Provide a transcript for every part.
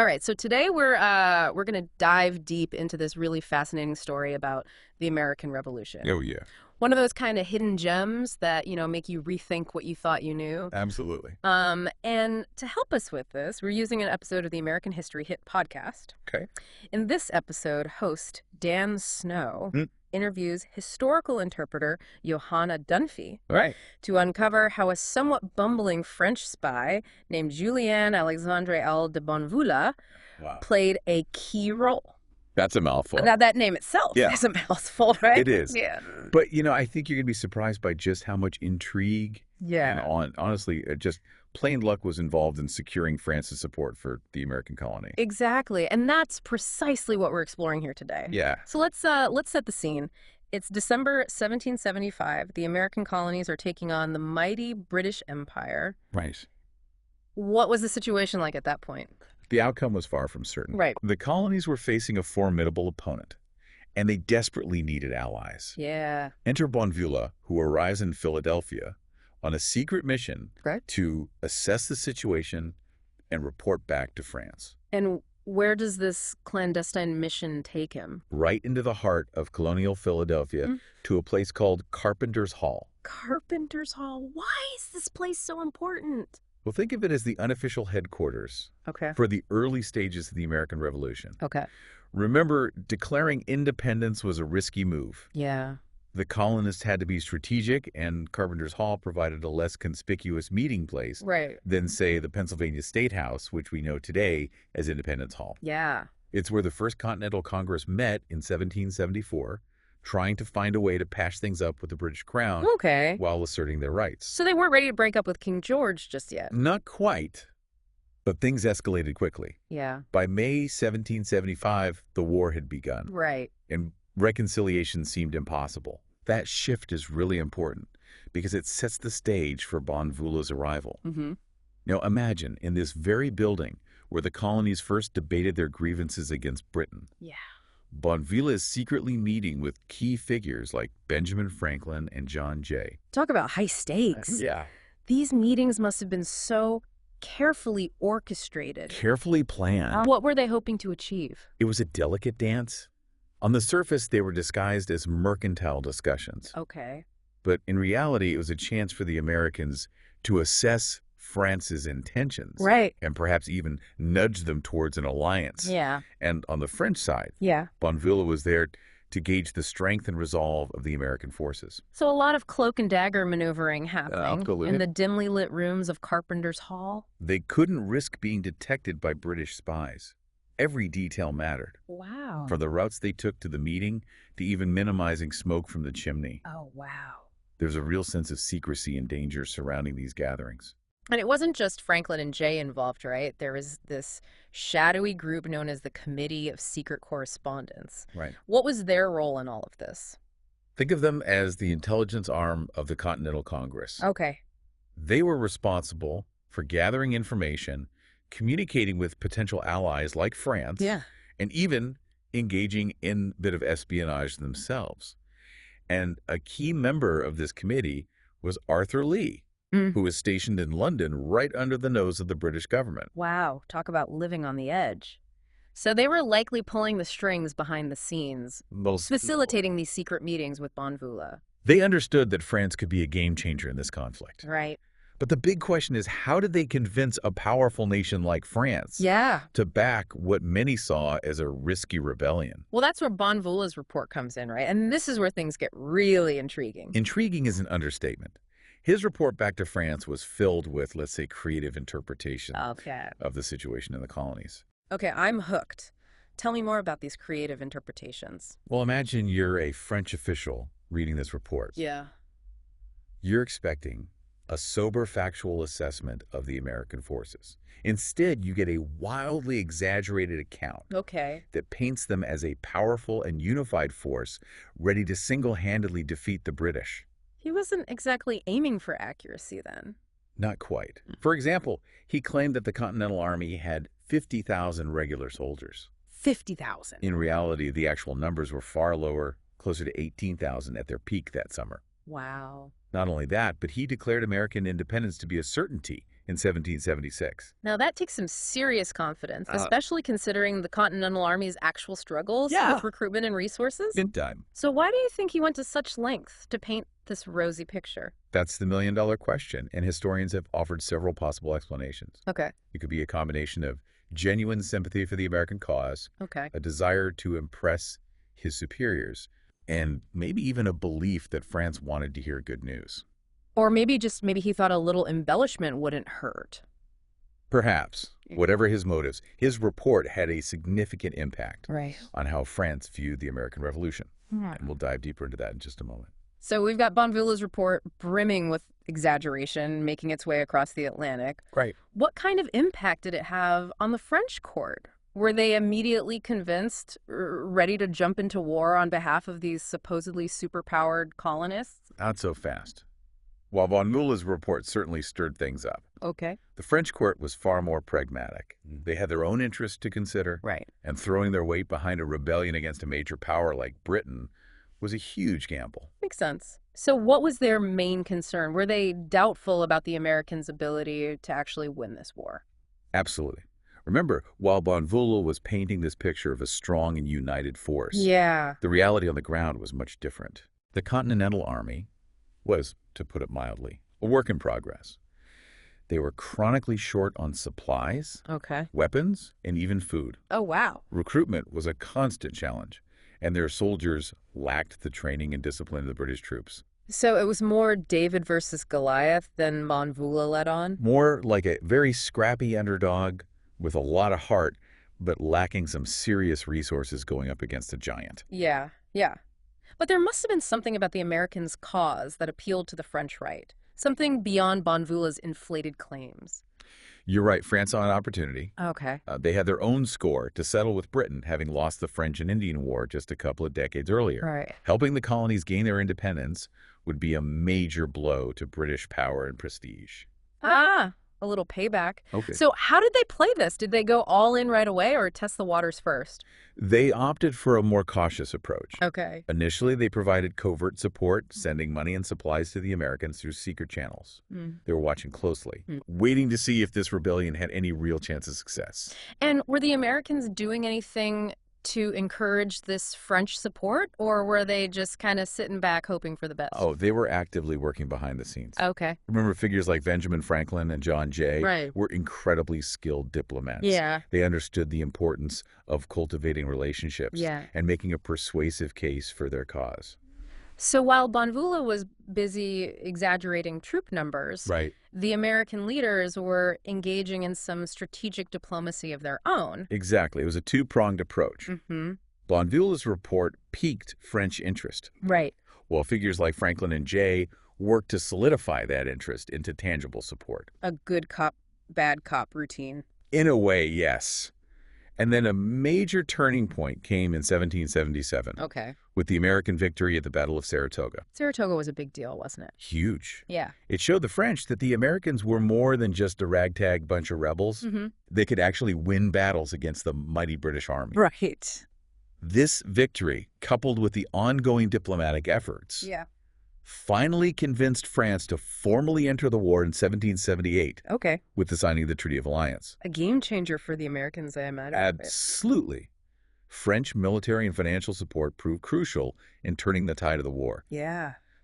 All right, so today we're going to dive deep into this really fascinating story about the American Revolution. Oh, yeah. One of those kind of hidden gems that, make you rethink what you thought you knew. Absolutely. And to help us with this, we're using an episode of the American History Hit podcast. Okay. In this episode, host Dan Snow interviews historical interpreter Johanna Dunphy Right. to uncover how a somewhat bumbling French spy named Julien Alexandre de Bonvouloir played a key role. That's a mouthful. Now, that name itself is a mouthful, right? It is. Yeah. But, I think you're going to be surprised by just how much intrigue and honestly, just plain luck was involved in securing France's support for the American colony. Exactly. And that's precisely what we're exploring here today. Yeah. So let's set the scene. It's December 1775. The American colonies are taking on the mighty British Empire. Right. What was the situation like at that point? The outcome was far from certain. Right. The colonies were facing a formidable opponent, and they desperately needed allies. Yeah. Enter Bonvouloir, who arrives in Philadelphia on a secret mission Right. to assess the situation and report back to France. And where does this clandestine mission take him? Right into the heart of colonial Philadelphia to a place called Carpenters Hall. Carpenters Hall. Why is this place so important? Well, think of it as the unofficial headquarters for the early stages of the American Revolution. Okay. Remember, declaring independence was a risky move. Yeah. The colonists had to be strategic, and Carpenters Hall provided a less conspicuous meeting place than, say, the Pennsylvania State House, which we know today as Independence Hall. Yeah. It's where the First Continental Congress met in 1774, trying to find a way to patch things up with the British Crown while asserting their rights. So they weren't ready to break up with King George just yet. Not quite, but things escalated quickly. Yeah. By May 1775, the war had begun. Right. And reconciliation seemed impossible. That shift is really important because it sets the stage for Bonvouloir's arrival. Now imagine in this very building where the colonies first debated their grievances against Britain. Yeah. Bonvouloir is secretly meeting with key figures like Benjamin Franklin and John Jay. Talk about high stakes. Yeah. These meetings must have been so carefully orchestrated. Carefully planned. What were they hoping to achieve? It was a delicate dance. On the surface, they were disguised as mercantile discussions. Okay. But in reality, it was a chance for the Americans to assess France's intentions. Right. And perhaps even nudge them towards an alliance. Yeah. And on the French side, Bonvouloir was there to gauge the strength and resolve of the American forces. So a lot of cloak and dagger maneuvering happening Absolutely. in the dimly lit rooms of Carpenter's Hall. They couldn't risk being detected by British spies. Every detail mattered. Wow. From the routes they took to the meeting to even minimizing smoke from the chimney. Oh, wow. There's a real sense of secrecy and danger surrounding these gatherings. And it wasn't just Franklin and Jay involved, right? There was this shadowy group known as the Committee of Secret Correspondence. Right. What was their role in all of this? Think of them as the intelligence arm of the Continental Congress. Okay. They were responsible for gathering information, communicating with potential allies like France, and even engaging in a bit of espionage themselves. And a key member of this committee was Arthur Lee, who was stationed in London right under the nose of the British government. Wow. Talk about living on the edge. So they were likely pulling the strings behind the scenes, facilitating these secret meetings with Bonvouloir. They understood that France could be a game changer in this conflict. Right. But the big question is, how did they convince a powerful nation like France to back what many saw as a risky rebellion? Well, that's where Bonvouloir's report comes in, right? And this is where things get really intriguing. Intriguing is an understatement. His report back to France was filled with, let's say, creative interpretation of the situation in the colonies. Okay, I'm hooked. Tell me more about these creative interpretations. Well, imagine you're a French official reading this report. Yeah. You're expecting a sober, factual assessment of the American forces. Instead, you get a wildly exaggerated account that paints them as a powerful and unified force ready to single-handedly defeat the British. He wasn't exactly aiming for accuracy then. Not quite. For example, he claimed that the Continental Army had 50,000 regular soldiers. 50,000? In reality, the actual numbers were far lower, closer to 18,000 at their peak that summer. Wow. Not only that, but he declared American independence to be a certainty in 1776. Now, that takes some serious confidence, especially considering the Continental Army's actual struggles with recruitment and resources. Big time. So why do you think he went to such lengths to paint this rosy picture? That's the million-dollar question, and historians have offered several possible explanations. Okay. It could be a combination of genuine sympathy for the American cause, a desire to impress his superiors, and maybe even a belief that France wanted to hear good news. Or maybe he thought a little embellishment wouldn't hurt. Perhaps. Whatever his motives, his report had a significant impact on how France viewed the American Revolution. And we'll dive deeper into that in just a moment. So we've got Bonvouloir's report brimming with exaggeration, making its way across the Atlantic. Right. What kind of impact did it have on the French court? Were they immediately convinced, ready to jump into war on behalf of these supposedly superpowered colonists? Not so fast. While Bonvouloir's report certainly stirred things up, the French court was far more pragmatic. They had their own interests to consider, and throwing their weight behind a rebellion against a major power like Britain was a huge gamble. Makes sense. So what was their main concern? Were they doubtful about the Americans' ability to actually win this war? Absolutely. Remember, while Bonvouloir was painting this picture of a strong and united force, the reality on the ground was much different. The Continental Army was, to put it mildly, a work in progress. They were chronically short on supplies, weapons, and even food. Oh, wow. Recruitment was a constant challenge, and their soldiers lacked the training and discipline of the British troops. So it was more David versus Goliath than Bonvouloir led on? More like a very scrappy underdog with a lot of heart, but lacking some serious resources going up against a giant. Yeah. But there must have been something about the Americans' cause that appealed to the French right, something beyond Bonvouloir's inflated claims. You're right. France saw an opportunity. They had their own score to settle with Britain, having lost the French and Indian War just a couple of decades earlier. Helping the colonies gain their independence would be a major blow to British power and prestige. A little payback. So how did they play this? Did they go all in right away or test the waters first? They opted for a more cautious approach. Okay. Initially, they provided covert support, sending money and supplies to the Americans through secret channels. They were watching closely, waiting to see if this rebellion had any real chance of success. And were the Americans doing anything to encourage this French support, or were they just kind of sitting back hoping for the best? Oh, they were actively working behind the scenes. Okay. Remember, figures like Benjamin Franklin and John Jay were incredibly skilled diplomats. Yeah. They understood the importance of cultivating relationships Yeah. and making a persuasive case for their cause. So while Bonvouloir was busy exaggerating troop numbers, the American leaders were engaging in some strategic diplomacy of their own. Exactly. It was a two-pronged approach. Bonvouloir's report piqued French interest, while figures like Franklin and Jay worked to solidify that interest into tangible support. A good cop, bad cop routine. In a way, yes. And then a major turning point came in 1777 with the American victory at the Battle of Saratoga. Saratoga was a big deal, wasn't it? Huge. Yeah. It showed the French that the Americans were more than just a ragtag bunch of rebels. They could actually win battles against the mighty British Army. This victory, coupled with the ongoing diplomatic efforts, finally convinced France to formally enter the war in 1778 with the signing of the Treaty of Alliance. A game changer for the Americans, I imagine. Absolutely. French military and financial support proved crucial in turning the tide of the war.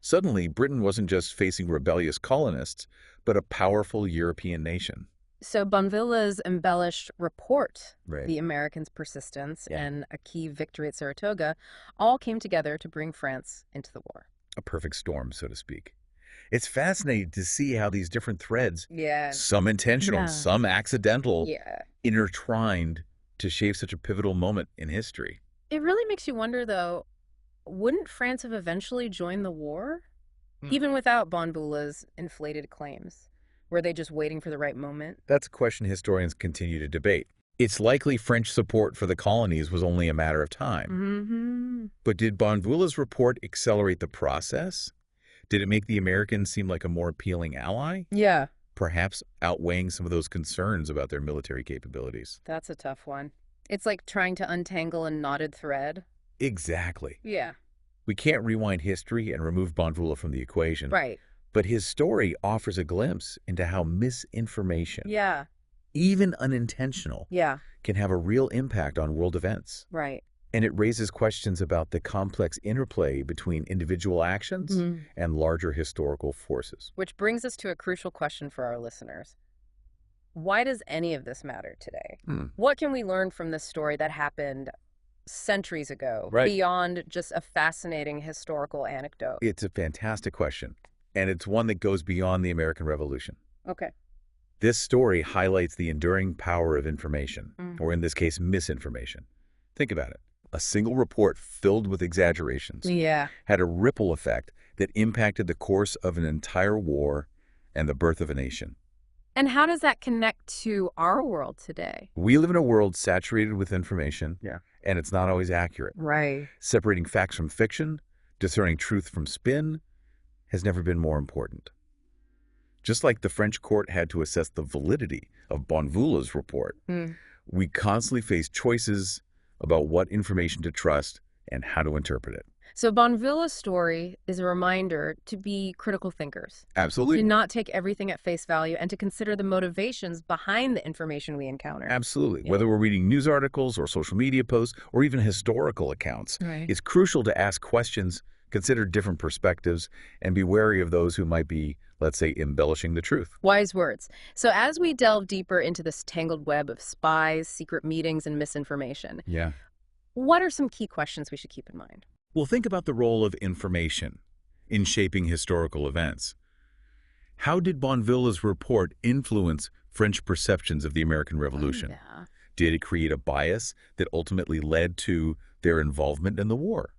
Suddenly, Britain wasn't just facing rebellious colonists, but a powerful European nation. So Bonvouloir's embellished report, the Americans' persistence, and a key victory at Saratoga all came together to bring France into the war. A perfect storm, so to speak. It's fascinating to see how these different threads, some intentional, some accidental, intertwined to shape such a pivotal moment in history. It really makes you wonder, though, wouldn't France have eventually joined the war? Even without Bonvouloir's inflated claims? Were they just waiting for the right moment? That's a question historians continue to debate. It's likely French support for the colonies was only a matter of time. But did Bonvouloir's report accelerate the process? Did it make the Americans seem like a more appealing ally? Perhaps outweighing some of those concerns about their military capabilities. That's a tough one. It's like trying to untangle a knotted thread. Exactly. We can't rewind history and remove Bonvouloir from the equation. But his story offers a glimpse into how misinformation, Yeah. even unintentional, Yeah. can have a real impact on world events. Right. And it raises questions about the complex interplay between individual actions and larger historical forces. Which brings us to a crucial question for our listeners. Why does any of this matter today? What can we learn from this story that happened centuries ago, beyond just a fascinating historical anecdote? It's a fantastic question, and it's one that goes beyond the American Revolution. Okay. This story highlights the enduring power of information, or in this case, misinformation. Think about it. A single report filled with exaggerations had a ripple effect that impacted the course of an entire war and the birth of a nation. And how does that connect to our world today? We live in a world saturated with information, and it's not always accurate. Right. Separating facts from fiction, discerning truth from spin, has never been more important. Just like the French court had to assess the validity of Bonvouloir's report, we constantly face choices about what information to trust and how to interpret it. So Bonvouloir's story is a reminder to be critical thinkers. Absolutely. To not take everything at face value and to consider the motivations behind the information we encounter. Absolutely. Whether we're reading news articles or social media posts or even historical accounts, it's crucial to ask questions, consider different perspectives, and be wary of those who might be, let's say, embellishing the truth. Wise words. So as we delve deeper into this tangled web of spies, secret meetings, and misinformation, what are some key questions we should keep in mind? Well, think about the role of information in shaping historical events. How did Bonvouloir's report influence French perceptions of the American Revolution? Did it create a bias that ultimately led to their involvement in the war?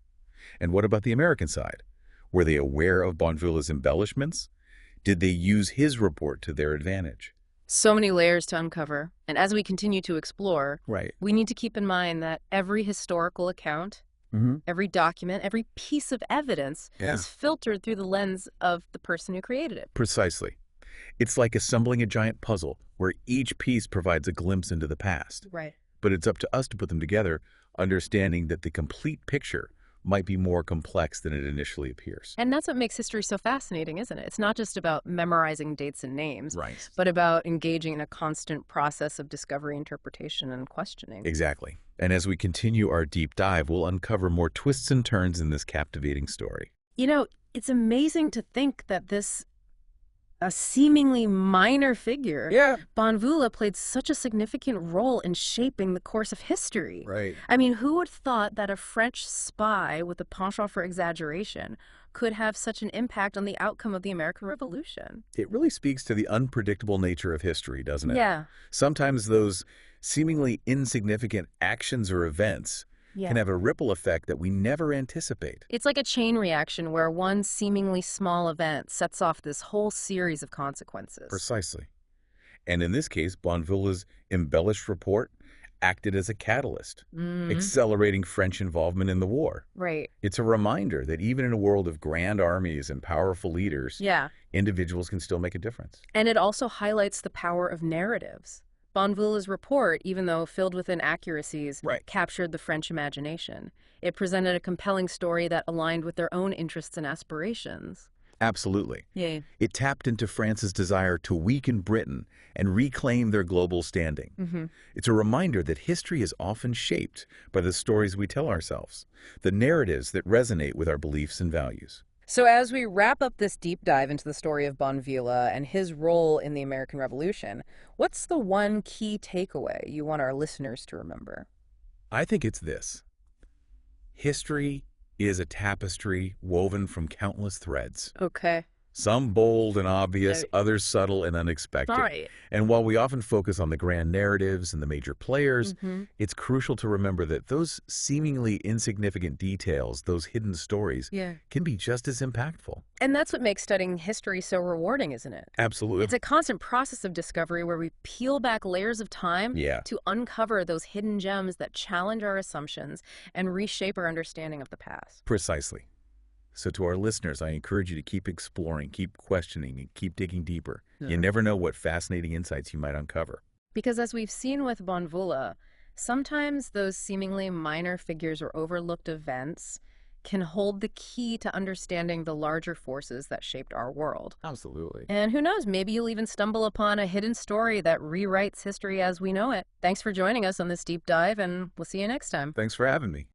And what about the American side? Were they aware of Bonvouloir's embellishments? Did they use his report to their advantage? So many layers to uncover. And as we continue to explore, we need to keep in mind that every historical account, every document, every piece of evidence is filtered through the lens of the person who created it. Precisely. It's like assembling a giant puzzle where each piece provides a glimpse into the past. But it's up to us to put them together, understanding that the complete picture might be more complex than it initially appears. And that's what makes history so fascinating, isn't it? It's not just about memorizing dates and names, but about engaging in a constant process of discovery, interpretation, and questioning. Exactly. And as we continue our deep dive, we'll uncover more twists and turns in this captivating story. You know, it's amazing to think that a seemingly minor figure, Bonvouloir played such a significant role in shaping the course of history. I mean, who would have thought that a French spy with a penchant for exaggeration could have such an impact on the outcome of the American Revolution? It really speaks to the unpredictable nature of history, doesn't it? Sometimes those seemingly insignificant actions or events can have a ripple effect that we never anticipate. It's like a chain reaction where one seemingly small event sets off this whole series of consequences. Precisely. And in this case, Bonvouloir's embellished report acted as a catalyst, accelerating French involvement in the war. It's a reminder that even in a world of grand armies and powerful leaders, individuals can still make a difference. And it also highlights the power of narratives. Bonvouloir's report, even though filled with inaccuracies, captured the French imagination. It presented a compelling story that aligned with their own interests and aspirations. Absolutely. It tapped into France's desire to weaken Britain and reclaim their global standing. It's a reminder that history is often shaped by the stories we tell ourselves, the narratives that resonate with our beliefs and values. So as we wrap up this deep dive into the story of Bonvouloir and his role in the American Revolution, what's the one key takeaway you want our listeners to remember? I think it's this. History is a tapestry woven from countless threads. Some bold and obvious, others subtle and unexpected. And while we often focus on the grand narratives and the major players, it's crucial to remember that those seemingly insignificant details, those hidden stories, can be just as impactful. And that's what makes studying history so rewarding, isn't it? Absolutely. It's a constant process of discovery where we peel back layers of time to uncover those hidden gems that challenge our assumptions and reshape our understanding of the past. Precisely. So to our listeners, I encourage you to keep exploring, keep questioning, and keep digging deeper. You never know what fascinating insights you might uncover. Because as we've seen with Bonvouloir, sometimes those seemingly minor figures or overlooked events can hold the key to understanding the larger forces that shaped our world. Absolutely. And who knows, maybe you'll even stumble upon a hidden story that rewrites history as we know it. Thanks for joining us on this deep dive, and we'll see you next time. Thanks for having me.